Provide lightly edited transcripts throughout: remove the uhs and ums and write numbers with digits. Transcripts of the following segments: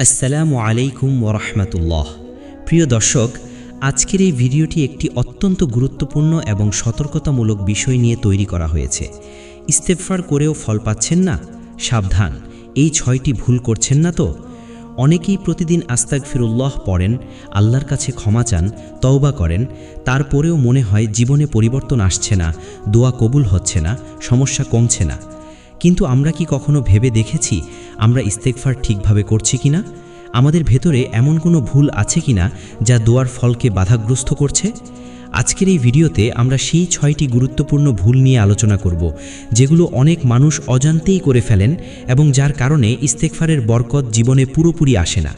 আসসালামু আলাইকুম ওরহমতুল্লাহ। প্রিয় দর্শক, আজকের এই ভিডিওটি একটি অত্যন্ত গুরুত্বপূর্ণ এবং সতর্কতামূলক বিষয় নিয়ে তৈরি করা হয়েছে। ইস্তেগফার করেও ফল পাচ্ছেন না? সাবধান, এই 6টি ভুল করছেন না তো? অনেকেই প্রতিদিন আস্তাগফিরুল্লাহ পড়েন, আল্লাহর কাছে ক্ষমা চান, তওবা করেন, তারপরেও মনে হয় জীবনে পরিবর্তন আসছে না, দোয়া কবুল হচ্ছে না, সমস্যা কমছে না। কিন্তু আমরা কি কখনো ভেবে দেখেছি আমরা ইস্তেগফার ঠিকভাবে করছি কিনা? আমাদের ভেতরে এমন কোনো ভুল আছে কিনা যা দোয়ার ফলকে বাধাগ্রস্ত করছে? আজকের এই ভিডিওতে আমরা সেই 6টি গুরুত্বপূর্ণ ভুল নিয়ে আলোচনা করব, যেগুলো অনেক মানুষ অজান্তেই করে ফেলেন এবং যার কারণে ইস্তেগফারের বরকত জীবনে পুরোপুরি আসে না।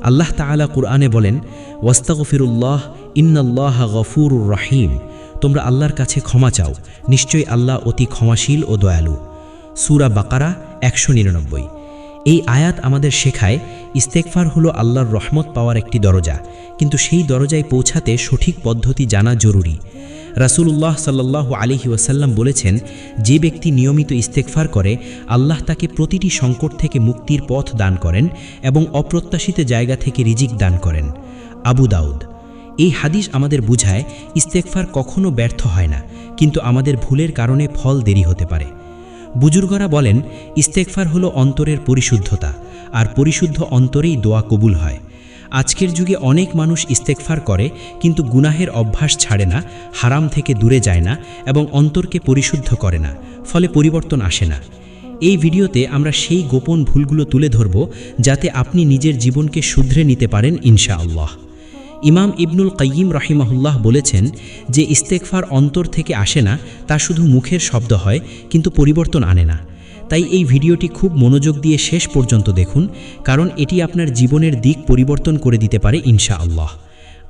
আল্লাহ তাআলা কুরআনে বলেন, ওয়াস্তাগফিরুল্লাহ ইন্নাল্লাহা গফুরুর রহিম। তোমরা আল্লাহর কাছে ক্ষমা চাও, নিশ্চয়ই আল্লাহ অতি ক্ষমাশীল ও দয়ালু। সূরা বাকারা 199। এই আয়াত আমাদের শেখায় ইস্তেগফার হলো আল্লাহর রহমত পাওয়ার একটি দরজা, কিন্তু সেই দরজায় পৌঁছাতে সঠিক পদ্ধতি জানা জরুরি। রাসূলুল্লাহ সাল্লাল্লাহু আলাইহি ওয়াসাল্লাম বলেছেন, যে ব্যক্তি নিয়মিত ইস্তেগফার করে আল্লাহ তাকে প্রতিটি সংকট থেকে মুক্তির পথ দান করেন এবং অপ্রত্যাশিত জায়গা থেকে রিজিক দান করেন। আবু দাউদ। এই হাদিস আমাদের বুঝায় ইস্তেগফার কখনো ব্যর্থ হয় না, কিন্তু আমাদের ভুলের কারণে ফল দেরি হতে পারে। বুজুর্গরা বলেন, ইস্তেগফার হলো অন্তরের পরিশুদ্ধতা, আর পরিশুদ্ধ অন্তরেই দোয়া কবুল হয়। আজকের যুগে অনেক মানুষ ইস্তেগফার করে কিন্তু গুনাহের অভ্যাস ছাড়ে না, হারাম থেকে দূরে যায় না এবং অন্তরকে পরিশুদ্ধ করে না, ফলে পরিবর্তন আসে না। এই ভিডিওতে আমরা সেই গোপন ভুলগুলো তুলে ধরব, যাতে আপনি নিজের জীবনকে শুধরে নিতে পারেন ইনশাআল্লাহ। ইমাম ইবনুল কাইয়িম রাহিমাহুল্লাহ বলেছেন যে ইস্তেগফার অন্তর থেকে আসে না, তা শুধু মুখের শব্দ হয় কিন্তু পরিবর্তন আনে না। তাই এই ভিডিওটি খুব মনোযোগ দিয়ে শেষ পর্যন্ত দেখুন, কারণ এটি আপনার জীবনের দিক পরিবর্তন করে দিতে পারে ইনশাআল্লাহ।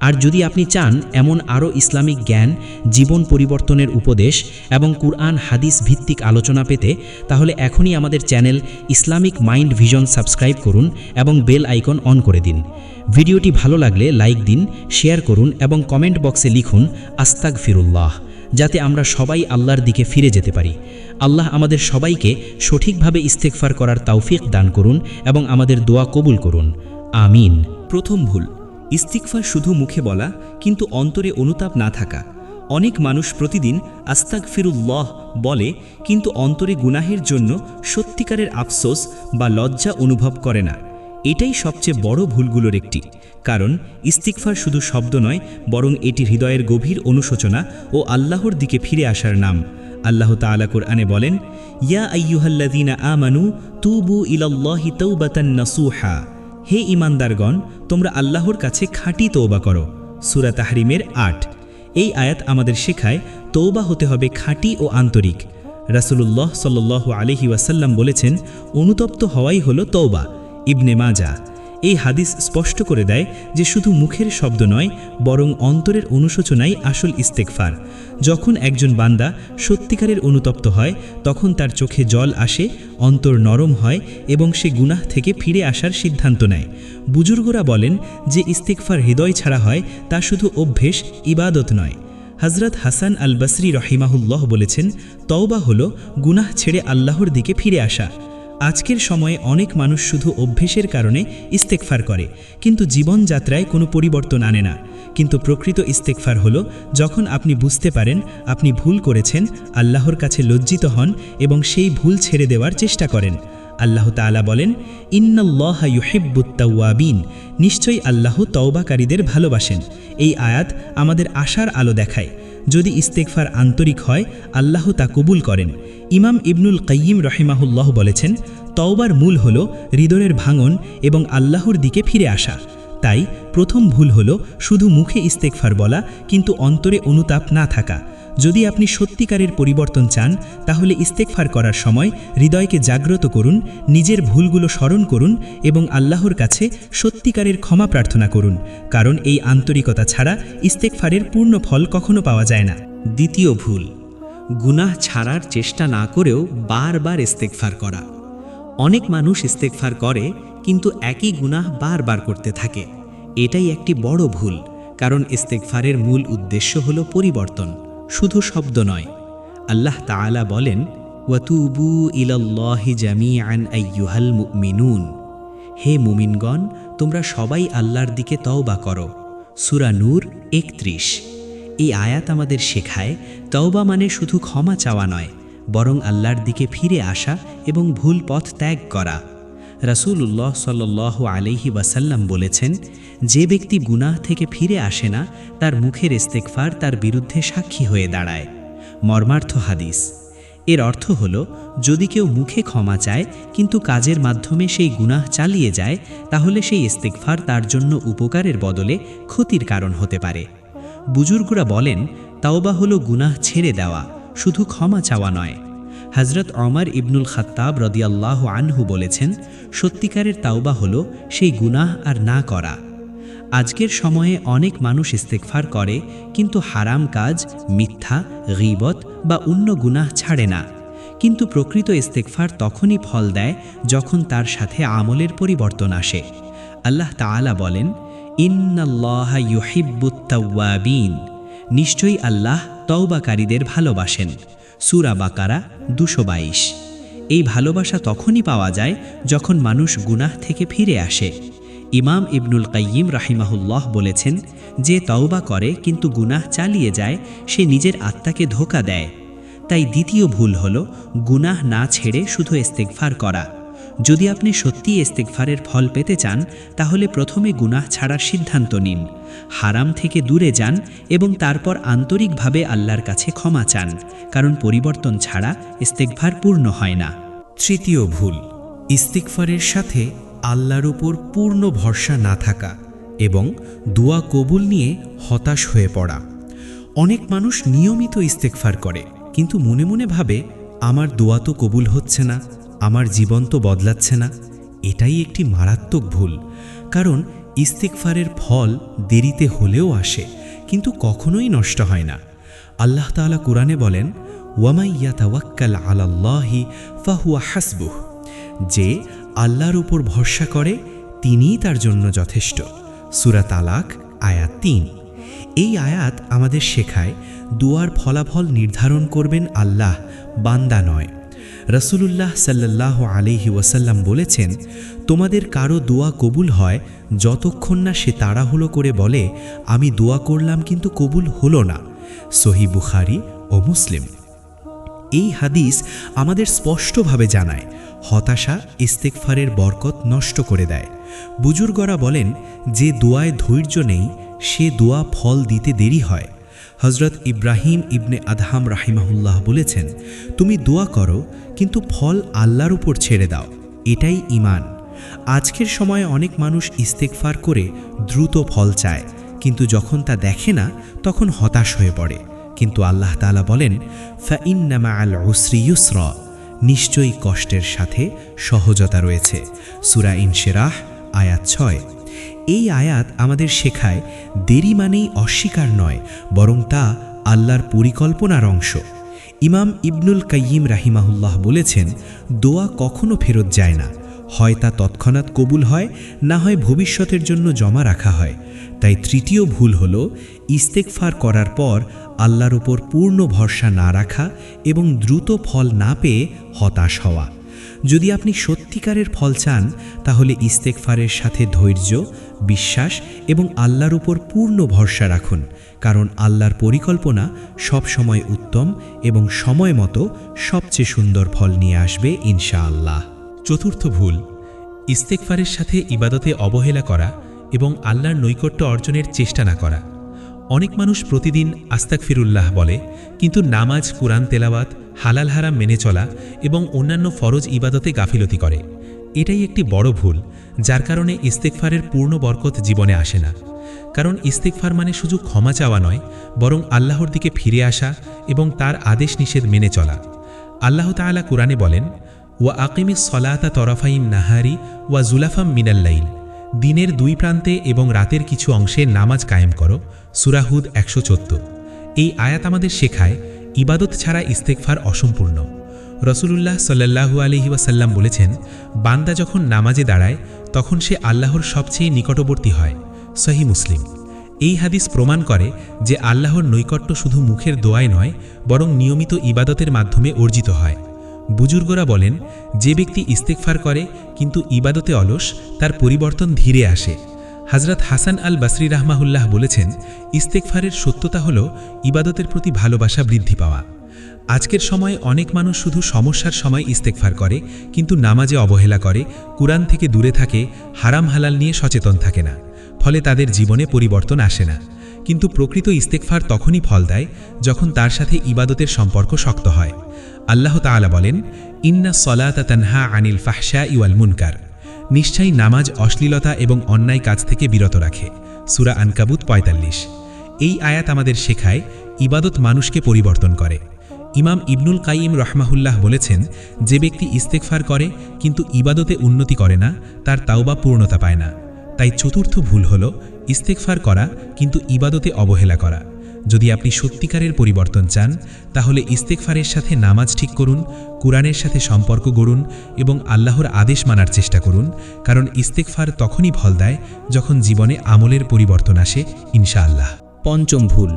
আর যদি আপনি চান এমন আরও ইসলামিক জ্ঞান, জীবন পরিবর্তনের উপদেশ এবং কুরআন হাদিস ভিত্তিক আলোচনা পেতে, তাহলে এখনই আমাদের channel Islamic mind vision subscribe করুন এবং বেল আইকন অন করে দিন। ভিডিওটি ভালো লাগলে লাইক দিন, শেয়ার করুন এবং কমেন্ট বক্সে লিখুন আস্তাগফিরুল্লাহ, যাতে আমরা সবাই আল্লাহর দিকে ফিরে যেতে পারি। আল্লাহ আমাদের সবাইকে সঠিকভাবে ইস্তেগফার করার তৌফিক দান করুন এবং আমাদের দোয়া কবুল করুন, আমিন। প্রথম ভুল, ইস্তিগফার শুধু মুখে বলা কিন্তু অন্তরে অনুতাপ না থাকা। অনেক মানুষ প্রতিদিন আস্তাগফিরুল্লাহ বলে কিন্তু অন্তরে গুনাহের জন্য সত্যিকারের আফসোস বা লজ্জা অনুভব করে না। এটাই সবচেয়ে বড় ভুলগুলোর একটি, কারণ ইস্তিগফার শুধু শব্দ নয়, বরং এটি হৃদয়ের গভীর অনুশোচনা ও আল্লাহর দিকে ফিরে আসার নাম। আল্লাহ তাআলা কুরআনে বলেন, ইয়া আইয়ুহাল্লাযীনা আমানু তুবু ইলাল্লাহি তাওবাতান নাসুহা। হে ঈমানদারগণ, তোমরা আল্লাহর কাছে খাঁটি তওবা করো। সূরা তাহরিমের 8। এই আয়াত আমাদের শেখায় তওবা হতে হবে খাঁটি ও আন্তরিক। রাসূলুল্লাহ সাল্লাল্লাহু আলাইহি ওয়াসাল্লাম বলেছেন, অনুতপ্ত হওয়াই হলো তওবা। ইবনে মাজাহ। এই হাদিস স্পষ্ট করে দেয় যে শুধু মুখের শব্দ নয়, বরং অন্তরের অনুশোচনাই আসল ইস্তেগফার। যখন একজন বান্দা সত্যিকারের অনুতপ্ত হয়, তখন তার চোখে জল আসে, অন্তর নরম হয় এবং সে গুনাহ থেকে ফিরে আসার সিদ্ধান্ত নেয়। বুজুর্গরা বলেন যে ইস্তেগফার হৃদয় ছাড়া হয়, তা শুধু অভ্যেস, ইবাদত নয়। হযরত হাসান আল বসরি রহিমাহুল্লাহ বলেছেন, তওবা হলো গুনাহ ছেড়ে আল্লাহর দিকে ফিরে আসা। আজকের সময়ে অনেক মানুষ শুধু অভ্যেসের কারণে ইস্তেগফার করে, কিন্তু জীবনযাত্রায় কোনো পরিবর্তন আনে না। কিন্তু প্রকৃত ইস্তেগফার হলো যখন আপনি বুঝতে পারেন আপনি ভুল করেছেন, আল্লাহর কাছে লজ্জিত হন এবং সেই ভুল ছেড়ে দেওয়ার চেষ্টা করেন। আল্লাহ তাআলা বলেন, ইন্নাল্লাহা ইউহিব্বুত তাওয়াবিন। নিশ্চয়ই আল্লাহ তওবাকারীদের ভালোবাসেন। এই আয়াত আমাদের আশার আলো দেখায়। যদি ইস্তেগফার আন্তরিক হয়, আল্লাহ তা কবুল করেন। ইমাম ইবনুল কাইয়িম রাহিমাহুল্লাহ বলেছেন, তওবার মূল হল হৃদয়ের ভাঙন এবং আল্লাহর দিকে ফিরে আসা। তাই প্রথম ভুল হলো শুধু মুখে ইস্তেগফার বলা কিন্তু অন্তরে অনুতাপ না থাকা। যদি আপনি সত্যিকারের পরিবর্তন চান, তাহলে ইস্তেগফার করার সময় হৃদয়কে জাগ্রত করুন, নিজের ভুলগুলো স্মরণ করুন এবং আল্লাহর কাছে সত্যিকারের ক্ষমা প্রার্থনা করুন, কারণ এই আন্তরিকতা ছাড়া ইস্তেগফারের পূর্ণ ফল কখনো পাওয়া যায় না। দ্বিতীয় ভুল, গুনাহ ছাড়ার চেষ্টা না করেও বারবার ইস্তেগফার করা। অনেক মানুষ ইস্তেগফার করে কিন্তু একই গুনাহ বারবার করতে থাকে। এটাই একটি বড় ভুল, কারণ ইস্তেগফারের মূল উদ্দেশ্য হলো পরিবর্তন, শুধু শব্দ নয়। আল্লাহ তাআলা বলেন, ওয়াতুবু ইলাল্লাহি জামিআন আইয়ুহাল মুমিনুন। হে মুমিনগণ, তোমরা সবাই আল্লাহর দিকে তওবা করো। সূরা নূর ৩১। এই আয়াত আমাদের শেখায় তওবা মানে শুধু ক্ষমা চাওয়া নয়, বরং আল্লাহর দিকে ফিরে আসা এবং ভুল পথ ত্যাগ করা। রাসূলুল্লাহ সাল্লাল্লাহু আলাইহি ওয়াসাল্লাম বলেছেন, যে ব্যক্তি গুনাহ থেকে ফিরে আসে না, তার মুখের ইস্তেগফার তার বিরুদ্ধে সাক্ষী হয়ে দাঁড়ায়। মর্মার্থ হাদিস। এর অর্থ হল, যদি কেউ মুখে ক্ষমা চায় কিন্তু কাজের মাধ্যমে সেই গুনাহ চালিয়ে যায়, তাহলে সেই ইস্তেগফার তার জন্য উপকারের বদলে ক্ষতির কারণ হতে পারে। বুজুর্গরা বলেন, তাওবা হলো গুনাহ ছেড়ে দেওয়া, শুধু ক্ষমা চাওয়া নয়। হযরত ওমর ইবনুল খাত্তাব রাদিয়াল্লাহু আনহু বলেছেন, সত্যিকারের তাওবা হলো সেই গুনাহ আর না করা। আজকের সময়ে অনেক মানুষ ইস্তেগফার করে, কিন্তু হারাম কাজ, মিথ্যা, গীবত বা অন্য গুনাহ ছাড়ে না। কিন্তু প্রকৃত ইস্তেগফার তখনই ফল দেয় যখন তার সাথে আমলের পরিবর্তন আসে। আল্লাহ তাআলা বলেন, ইন্নাল্লাহা ইউহিব্বুত তাওয়াবিন, নিশ্চয়ই আল্লাহ তওবাকারীদের ভালোবাসেন। সূরা বাকারা ২২২। এই ভালোবাসা তখনই পাওয়া যায় যখন মানুষ গুনাহ থেকে ফিরে আসে। ইমাম ইবনুল কাইয়িম রাহিমাহুল্লাহ বলেছেন, যে তওবা করে কিন্তু গুনাহ চালিয়ে যায়, সে নিজের আত্মাকে ধোঁকা দেয়। তাই দ্বিতীয় ভুল হল গুনাহ না ছেড়ে শুধু ইস্তেগফার করা। যদি আপনি সত্যিই ইস্তেগফারের ফল পেতে চান, তাহলে প্রথমে গুনাহ ছাড়ার সিদ্ধান্ত নিন, হারাম থেকে দূরে যান এবং তারপর আন্তরিকভাবে আল্লাহর কাছে ক্ষমা চান, কারণ পরিবর্তন ছাড়া ইস্তেগফার পূর্ণ হয় না। তৃতীয় ভুল, ইস্তিগফারের সাথে আল্লাহর উপর পূর্ণ ভরসা না থাকা এবং দোয়া কবুল নিয়ে হতাশ হয়ে পড়া। অনেক মানুষ নিয়মিত ইস্তেগফার করে, কিন্তু মনে মনে ভাবে, আমার দোয়া তো কবুল হচ্ছে না, আমার জীবন তো বদলাচ্ছে না। এটাই একটি মারাত্মক ভুল, কারণ ইস্তেগফারের ফল দেরিতে হলেও আসে, কিন্তু কখনোই নষ্ট হয় না। আল্লাহ তাআলা কুরআনে বলেন, ওয়ামাই ইয়াতাওয়াক্কাল আলাল্লাহি ফাহুয়া হাসবুহ, যে আল্লাহর উপর ভরসা করে তিনিই তার জন্য যথেষ্ট। সূরা তালাক আয়াত ৩। এই আয়াত আমাদের শেখায়, দোয়ার ফলাফল নির্ধারণ করবেন আল্লাহ, বান্দা নয়। রাসূলুল্লাহ সাল্লাল্লাহু আলাইহি ওয়াসাল্লাম বলেছেন, তোমাদের কারো দোয়া কবুল হয় যতক্ষণ না সে তাড়াহুড়ো করে বলে, আমি দোয়া করলাম কিন্তু কবুল হলো না। সহিহ বুখারী ও মুসলিম। এই হাদিস আমাদের স্পষ্টভাবে জানায়, হতাশা ইস্তেগফারের বরকত নষ্ট করে দেয়। বুজুর্গরা বলেন, যে দোয়ায় ধৈর্য নেই সে দোয়া ফল দিতে দেরি হয়। হযরত ইব্রাহিম ইবনে আদহাম রাহিমাহুল্লাহ বলেছেন, তুমি দোয়া করো কিন্তু ফল আল্লাহর উপর ছেড়ে দাও, এটাই ঈমান। আজকের সময়ে অনেক মানুষ ইস্তেগফার করে দ্রুত ফল চায়, কিন্তু যখন তা দেখে না তখন হতাশ হয়ে পড়ে। কিন্তু আল্লাহ তাআলা বলেন, ফাইন্না মাআল উসরি ইউসরা, নিশ্চয়ই কষ্টের সাথে সহজতা রয়েছে। সূরা ইনশিরাহ আয়াত ৬। এই আয়াত আমাদের শেখায়, দেরি মানেই অস্বীকার নয়, বরং তা আল্লাহর পরিকল্পনার অংশ। ইমাম ইবনুল কাইয়িম রাহিমাহুল্লাহ বলেছেন, দোয়া কখনো ফেরত যায় না, হয় তা তৎক্ষণাৎ কবুল হয়, না হয় ভবিষ্যতের জন্য জমা রাখা হয়। তাই তৃতীয় ভুল হল ইস্তেগফার করার পর আল্লাহর উপর পূর্ণ ভরসা না রাখা এবং দ্রুত ফল না পেয়ে হতাশ হওয়া। যদি আপনি সত্যিকারের ফল চান, তাহলে ইস্তেগফারের সাথে ধৈর্য, বিশ্বাস এবং আল্লাহর উপর পূর্ণ ভরসা রাখুন, কারণ আল্লাহর পরিকল্পনা সব সময় উত্তম এবং সময় মতো সবচেয়ে সুন্দর ফল নিয়ে আসবে ইনশাআল্লাহ। চতুর্থ ভুল, ইস্তেগফারের সাথে ইবাদতে অবহেলা করা এবং আল্লাহর নৈকট্য অর্জনের চেষ্টা না করা। অনেক মানুষ প্রতিদিন আস্তাগফিরুল্লাহ বলে, কিন্তু নামাজ, কুরআন তেলাওয়াত, হালাল হারাম মেনে চলা এবং অন্যান্য ফরজ ইবাদতে গাফিলতি করে। এটাই একটি বড় ভুল, যার কারণে ইস্তেগফারের পূর্ণ বরকত জীবনে আসে না। কারণ ইস্তেগফার মানে শুধু ক্ষমা চাওয়া নয়, বরং আল্লাহর দিকে ফিরে আসা এবং তার আদেশ নিষেধ মেনে চলা। আল্লাহ তাআলা কুরআনে বলেন, ওয়া আকিমিস সলাতা তরফাইন নাহারি ওয়া জুলাফাম মিনাল লাইল, দিনের দুই প্রান্তে এবং রাতের কিছু অংশে নামাজ কায়েম করো। সূরা হুদ ১১৪। এই আয়াত আমাদের শেখায়, ইবাদত ছাড়া ইস্তেগফার অসম্পূর্ণ। রাসূলুল্লাহ সাল্লাল্লাহু আলাইহি ওয়াসাল্লাম বলেছেন, বান্দা যখন নামাজে দাঁড়ায় তখন সে আল্লাহর সবচেয়ে নিকটবর্তী হয়। সহিহ মুসলিম। এই হাদিস প্রমাণ করে যে আল্লাহর নৈকট্য শুধু মুখের দোয়ায় নয়, বরং নিয়মিত ইবাদতের মাধ্যমে অর্জিত হয়। বুজুর্গরা বলেন, যে ব্যক্তি ইস্তেগফার করে কিন্তু ইবাদতে অলস, তার পরিবর্তন ধীরে আসে। হযরত হাসান আল বসরি রাহমাহুল্লাহ বলেছেন, ইস্তেগফারের সত্যতা হল ইবাদতের প্রতি ভালোবাসা বৃদ্ধি পাওয়া। আজকের সময়ে অনেক মানুষ শুধু সমস্যার সময় ইস্তেগফার করে, কিন্তু নামাজে অবহেলা করে, কুরআন থেকে দূরে থাকে, হারাম হালাল নিয়ে সচেতন থাকে না। ফলে তাদের জীবনে পরিবর্তন আসে না। কিন্তু প্রকৃত ইস্তেগফার তখনই ফল দেয় যখন তার সাথে ইবাদতের সম্পর্ক শক্ত হয়। আল্লাহ তাআলা বলেন, ইন্না সলাতা তানহা আনিল ফাহশাই ওয়াল মুনকার। নিশ্চয়ই নামাজ অশ্লীলতা এবং অন্যায় কাজ থেকে বিরত রাখে। সূরা আনকাবুত ৪৫। এই আয়াত আমাদের শেখায় ইবাদত মানুষকে পরিবর্তন করে। ইমাম ইবনুল কাইয়িম রাহমাহুল্লাহ বলেছেন, যে ব্যক্তি ইস্তেগফার করে কিন্তু ইবাদতে উন্নতি করে না, তার তাওবা পূর্ণতা পায় না। তাই চতুর্থ ভুল হল ইস্তেগফার করা কিন্তু ইবাদতে অবহেলা করা। যদি আপনি সত্যিকারের পরিবর্তন চান, তাহলে ইস্তেগফারের সাথে নামাজ ঠিক করুন, কুরআনের সাথে সম্পর্ক গড়ুন এবং আল্লাহর আদেশ মানার চেষ্টা করুন। কারণ ইস্তেগফার তখনই ফল দেয় যখন জীবনে আমলের পরিবর্তন আসে, ইনশাআল্লাহ। পঞ্চম ভুল,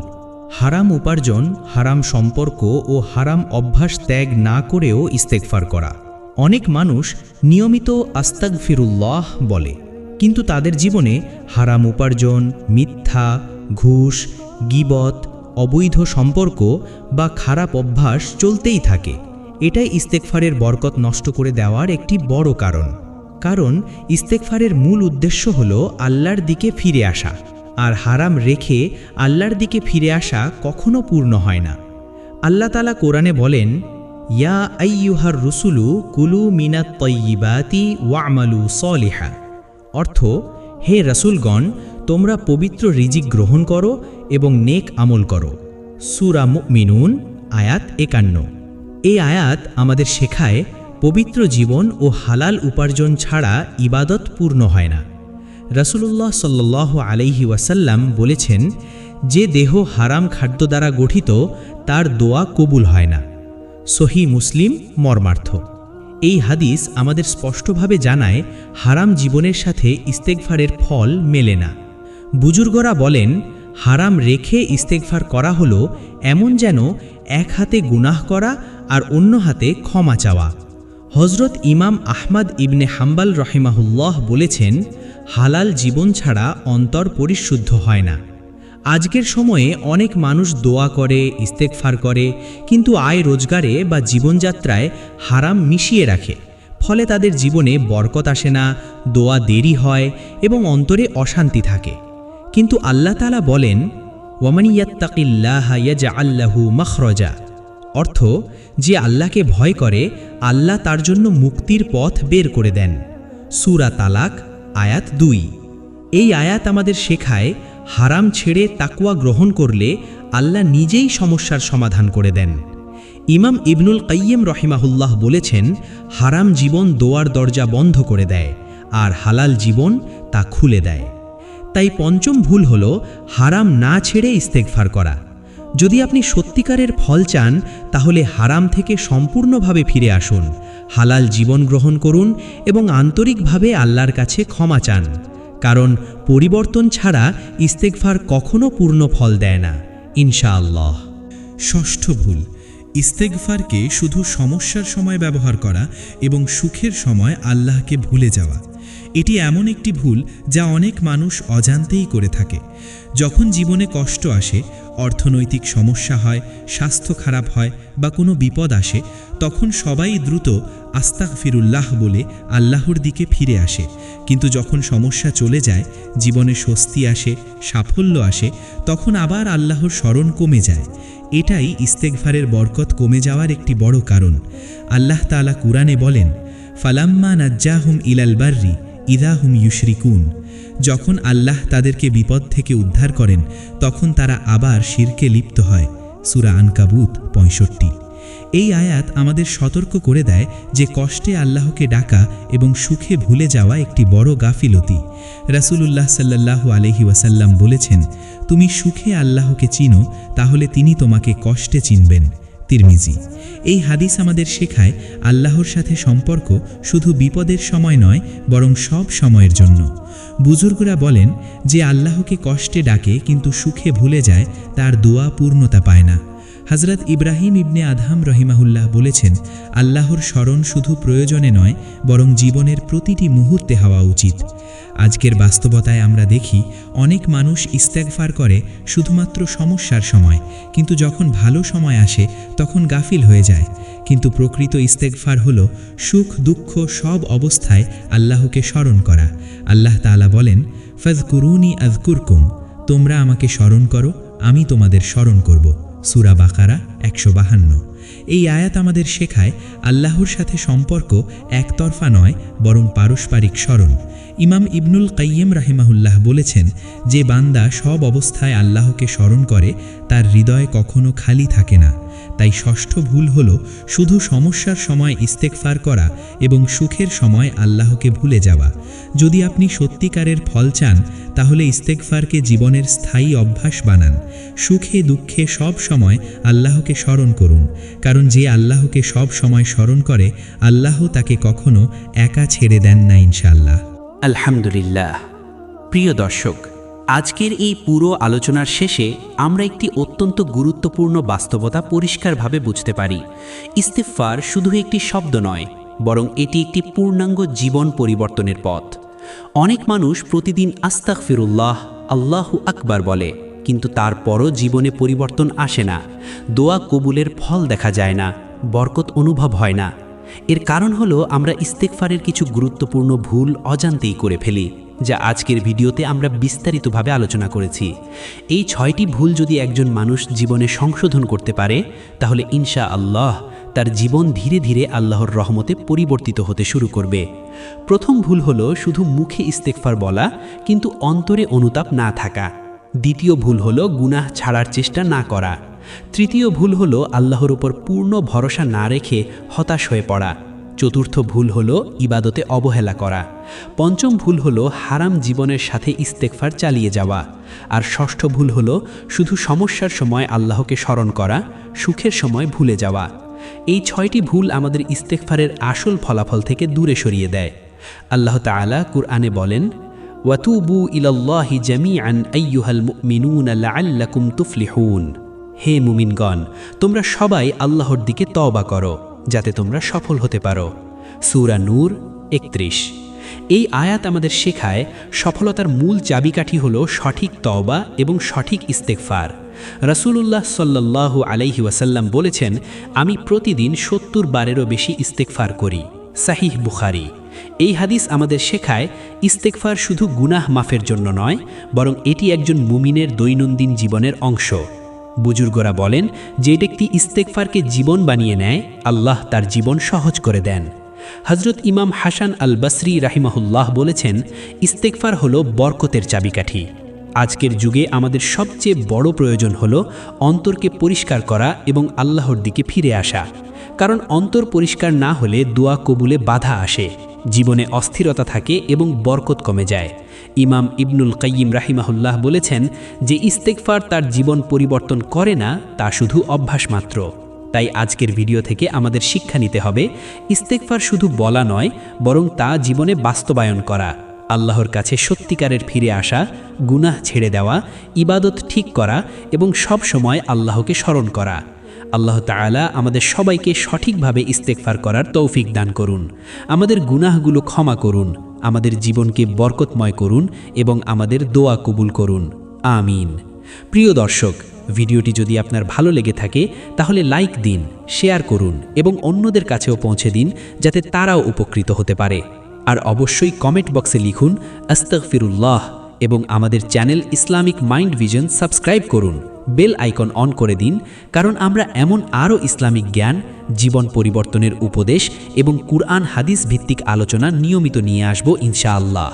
হারাম উপার্জন, হারাম সম্পর্ক ও হারাম অভ্যাস ত্যাগ না করেও ইস্তেগফার করা। অনেক মানুষ নিয়মিত আস্তাগফিরুল্লাহ বলে, কিন্তু তাদের জীবনে হারাম উপার্জন, মিথ্যা, ঘুষ, গীবত, অবৈধ সম্পর্ক বা খারাপ অভ্যাস চলতেই থাকে। এটাই ইস্তেগফারের বরকত নষ্ট করে দেওয়ার একটি বড় কারণ। কারণ ইস্তেগফারের মূল উদ্দেশ্য হল আল্লাহর দিকে ফিরে আসা, আর হারাম রেখে আল্লাহর দিকে ফিরে আসা কখনো পূর্ণ হয় না। আল্লাহ তাআলা কোরআনে বলেন, ইয়া আইয়ুহার রুসুলু কুলু মিনাত তাইয়্যিবাতি ওয়া'মালু সলিহা। অর্থ, হে রাসূলগণ, তোমরা পবিত্র রিজিক গ্রহণ করো এবং নেক আমল করো। সূরা মুমিনুন আয়াত ৫১। এই আয়াত আমাদের শেখায় পবিত্র জীবন ও হালাল উপার্জন ছাড়া ইবাদত পূর্ণ হয় না। রাসূলুল্লাহ সাল্লাল্লাহু আলাইহি ওয়াসাল্লাম বলেছেন, যে দেহ হারাম খাদ্য দ্বারা গঠিত, তার দোয়া কবুল হয় না। সহিহ মুসলিম মর্মার্থ। এই হাদিস আমাদের স্পষ্টভাবে জানায় হারাম জীবনের সাথে ইস্তেগফারের ফল মেলে না। বুজুর্গরা বলেন, হারাম রেখে ইস্তেগফার করা হলো এমন যেন এক হাতে গুনাহ করা আর অন্য হাতে ক্ষমা চাওয়া। হযরত ইমাম আহমদ ইবনে হাম্বল রহিমাহুল্লাহ বলেছেন, হালাল জীবন ছাড়া অন্তর পরিশুদ্ধ হয় না। আজকের সময়ে অনেক মানুষ দোয়া করে, ইস্তেগফার করে, কিন্তু আয় রোজগারে বা জীবনযাত্রায় হারাম মিশিয়ে রাখে। ফলে তাদের জীবনে বরকত আসে না, দোয়া দেরি হয় এবং অন্তরে অশান্তি থাকে। কিন্তু আল্লাহ তাআলা বলেন, ওয়ামান ইয়াত্তাকিল্লাহা ইয়াজআল লাহু মাখরাজা। অর্থ, যে আল্লাহকে ভয় করে, আল্লাহ তার জন্য মুক্তির পথ বের করে দেন। সূরা তালাক আয়াত ২। এই আয়াত আমাদের শেখায় হারাম ছেড়ে তাকওয়া গ্রহণ করলে আল্লাহ নিজেই সমস্যার সমাধান করে দেন। ইমাম ইবনুল কাইয়িম রহিমাহুল্লাহ বলেছেন, হারাম জীবন দোয়ার দরজা বন্ধ করে দেয়, আর হালাল জীবন তা খুলে দেয়। তাই পঞ্চম ভুল হল হারাম না ছেড়ে ইস্তেগফার করা। যদি আপনি সত্যিকারের ফল চান, তাহলে হারাম থেকে সম্পূর্ণভাবে ফিরে আসুন, হালাল জীবন গ্রহণ করুন এবং আন্তরিকভাবে আল্লাহর কাছে ক্ষমা চান। কারণ পরিবর্তন ছাড়া ইস্তেগফার কখনো পূর্ণ ফল দেয় না, ইনশাআল্লাহ। ষষ্ঠ ভুল, ইস্তেগফারকে শুধু সমস্যার সময় ব্যবহার করা এবং সুখের সময় আল্লাহকে ভুলে যাওয়া। এটি এমন একটি ভুল যা অনেক মানুষ অজান্তেই করে থাকে। যখন জীবনে কষ্ট আসে, অর্থনৈতিক সমস্যা হয়, স্বাস্থ্য খারাপ হয় বা কোনো বিপদ আসে, তখন সবাই দ্রুত আস্তাগফিরুল্লাহ বলে আল্লাহর দিকে ফিরে আসে। কিন্তু যখন সমস্যা চলে যায়, জীবনে স্বস্তি আসে, সাফল্য আসে, তখন আবার আল্লাহর স্মরণ কমে যায়। এটাই ইস্তেগফারের বরকত কমে যাওয়ার একটি বড় কারণ। আল্লাহ তাআলা কুরআনে বলেন, ফালাম্মা নাজ্জাহুম ইলাল বাররি ইযা হুম ইউশরিকুন। যখন আল্লাহ তাদেরকে বিপদ থেকে উদ্ধার করেন, তখন তারা আবার শিরকে লিপ্ত হয়। সূরা আনকাবুত ৬৫। এই আয়াত আমাদের সতর্ক করে দেয় যে কষ্টে আল্লাহকে ডাকা এবং সুখে ভুলে যাওয়া একটি বড় গাফিলতি। রাসূলুল্লাহ সাল্লাল্লাহু আলাইহি ওয়াসাল্লাম বলেছেন, তুমি সুখে আল্লাহকে চিনো, তাহলে তিনি তোমাকে কষ্টে চিনবেন। তিরমিজি। এই হাদিস আমাদের শেখায় আল্লাহর সাথে সম্পর্ক শুধু বিপদের সময় নয়, বরং সব সময়ের জন্য। বুজুর্গরা বলেন, যে আল্লাহকে কষ্টে ডাকে কিন্তু সুখে ভুলে যায়, তার দোয়া পূর্ণতা পায় না। হযরত ইব্রাহিম ইবনে আদহাম রহিমাহুল্লাহ বলেছেন, আল্লাহর স্মরণ শুধু প্রয়োজনে নয়, বরং জীবনের প্রতিটি মুহূর্তে হওয়া উচিত। আজকের বাস্তবতায় আমরা দেখি অনেক মানুষ ইস্তেগফার করে শুধুমাত্র সমস্যার সময়, কিন্তু যখন ভালো সময় আসে তখন গাফিল হয়ে যায়। কিন্তু প্রকৃত ইস্তেগফার হলো সুখ দুঃখ সব অবস্থায় আল্লাহকে স্মরণ করা। আল্লাহ তাআলা বলেন, ফাযকুরুনি আযকুরকুম, তোমরা আমাকে স্মরণ করো, আমি তোমাদের স্মরণ করব। সূরা বাকারা 152। এই আয়াত আমাদের শেখায় আল্লাহর সাথে সম্পর্ক একতরফা নয়, বরং পারস্পরিক স্মরণ। ইমাম ইবনুল কাইয়িম রাহিমাহুল্লাহ বলেছেন, যে বান্দা সব অবস্থায় আল্লাহকে স্মরণ করে তার হৃদয় কখনো খালি থাকে না। তাই ষষ্ঠ ভুল হলো শুধু সমস্যার সময় ইস্তেগফার করা এবং সুখের সময় আল্লাহকে ভুলে যাওয়া। যদি আপনি সত্যিকারের ফল চান তাহলে ইস্তেগফারকে জীবনের স্থায়ী অভ্যাস বানান। সুখে দুঃখে সব সময় আল্লাহকে স্মরণ করুন, কারণ যে আল্লাহকে সব সময় স্মরণ করে আল্লাহ তাকে কখনো একা ছেড়ে দেন না ইনশাআল্লাহ। আলহামদুলিল্লাহ। প্রিয় দর্শক, আজকের এই পুরো আলোচনার শেষে আমরা একটি অত্যন্ত গুরুত্বপূর্ণ বাস্তবতা পরিষ্কারভাবে বুঝতে পারি। ইস্তেগফার শুধু একটি শব্দ নয়, বরং এটি একটি পূর্ণাঙ্গ জীবন পরিবর্তনের পথ। অনেক মানুষ প্রতিদিন আস্তাগফিরুল্লাহ, আল্লাহু আকবার বলে, কিন্তু তারপরও জীবনে পরিবর্তন আসে না। দোয়া কবুলের ফল দেখা যায় না, বরকত অনুভব হয় না। এর কারণ হলো আমরা ইস্তেগফারের কিছু গুরুত্বপূর্ণ ভুল অজান্তেই করে ফেলি, যা আজকের ভিডিওতে আমরা বিস্তারিতভাবে আলোচনা করেছি। এই 6টি ভুল যদি একজন মানুষ জীবনে সংশোধন করতে পারে, তাহলে ইনশাআল্লাহ তার জীবন ধীরে ধীরে আল্লাহর রহমতে পরিবর্তিত হতে শুরু করবে। প্রথম ভুল হলো শুধু মুখে ইস্তেগফার বলা কিন্তু অন্তরে অনুতাপ না থাকা। দ্বিতীয় ভুল হলো গুনাহ ছাড়ার চেষ্টা না করা। তৃতীয় ভুল হলো আল্লাহর উপর পূর্ণ ভরসা না রেখে হতাশ হয়ে পড়া। চতুর্থ ভুল হলো ইবাদতে অবহেলা করা। পঞ্চম ভুল হলো হারাম জীবনের সাথে ইস্তেগফার চালিয়ে যাওয়া। আর ষষ্ঠ ভুল হলো শুধু সমস্যার সময় আল্লাহকে স্মরণ করা, সুখের সময় ভুলে যাওয়া। এই 6টি ভুল আমাদের ইস্তেগফারের আসল ফলাফল থেকে দূরে সরিয়ে দেয়। আল্লাহ তাআলা কুরআনে বলেন, ওয়াতুবু ইলাল্লাহি জামিআন আইয়ুহাল মুমিনুনা লাআল্লাকুম তুফলিহুন। হে মুমিনগণ, তোমরা সবাই আল্লাহর দিকে তওবা করো যাতে তোমরা সফল হতে পারো। সূরা নূর 31। এই আয়াত আমাদের শেখায় সফলতার মূল চাবিকাঠি হলো সঠিক তওবা এবং সঠিক ইস্তেগফার। রাসূলুল্লাহ সাল্লাল্লাহু আলাইহি ওয়াসাল্লাম বলেছেন, আমি প্রতিদিন 70 বারেরও বেশি ইস্তেগফার করি। সাহিহ বুখারী। এই হাদিস আমাদের শেখায় ইস্তেগফার শুধু গুনাহ মাফের জন্য নয়, বরং এটি একজন মুমিনের দৈনন্দিন জীবনের অংশ। বুজুর্গরা বলেন, যে ব্যক্তি ইস্তেগফারকে জীবন বানিয়ে নেয়, আল্লাহ তার জীবন সহজ করে দেন। হযরত ইমাম হাসান আল বসরি রাহিমাহুল্লাহ বলেছেন, ইস্তেগফার হলো বরকতের চাবিকাঠি। আজকের যুগে আমাদের সবচেয়ে বড় প্রয়োজন হলো অন্তরকে পরিষ্কার করা এবং আল্লাহর দিকে ফিরে আসা। কারণ অন্তর পরিষ্কার না হলে দোয়া কবুলে বাধা আসে, জীবনে অস্থিরতা থাকে এবং বরকত কমে যায়। ইমাম ইবনুল কাইয়িম রাহিমাহুল্লাহ বলেছেন, যে ইস্তেগফার তার জীবন পরিবর্তন করে না তা শুধু অভ্যাস মাত্র। তাই আজকের ভিডিও থেকে আমাদের শিক্ষা নিতে হবে, ইস্তেগফার শুধু বলা নয়, বরং তা জীবনে বাস্তবায়ন করা। আল্লাহর কাছে সত্যিকারের ফিরে আসা, গুনাহ ছেড়ে দেওয়া, ইবাদত ঠিক করা এবং সব সময় আল্লাহকে স্মরণ করা। আল্লাহ তাআলা আমাদের সবাইকে সঠিকভাবে ইস্তেগফার করার তৌফিক দান করুন। আমাদের গুনাহগুলো ক্ষমা করুন, আমাদের জীবনকে বরকতময় করুন এবং আমাদের দোয়া কবুল করুন। আমিন। প্রিয় দর্শক, ভিডিওটি যদি আপনার ভালো লেগে থাকে তাহলে লাইক দিন, শেয়ার করুন এবং অন্যদের কাছেও পৌঁছে দিন যাতে তারাও উপকৃত হতে পারে। আর অবশ্যই কমেন্ট বক্সে লিখুন আস্তাগফিরুল্লাহ এবং আমাদের channel Islamic mind vision subscribe করুন। বেল আইকন অন করে দিন, কারণ আমরা এমন আরও ইসলামিক জ্ঞান, জীবন পরিবর্তনের উপদেশ এবং কুরআন হাদিস ভিত্তিক আলোচনা নিয়মিত নিয়ে আসব ইনশাআল্লাহ।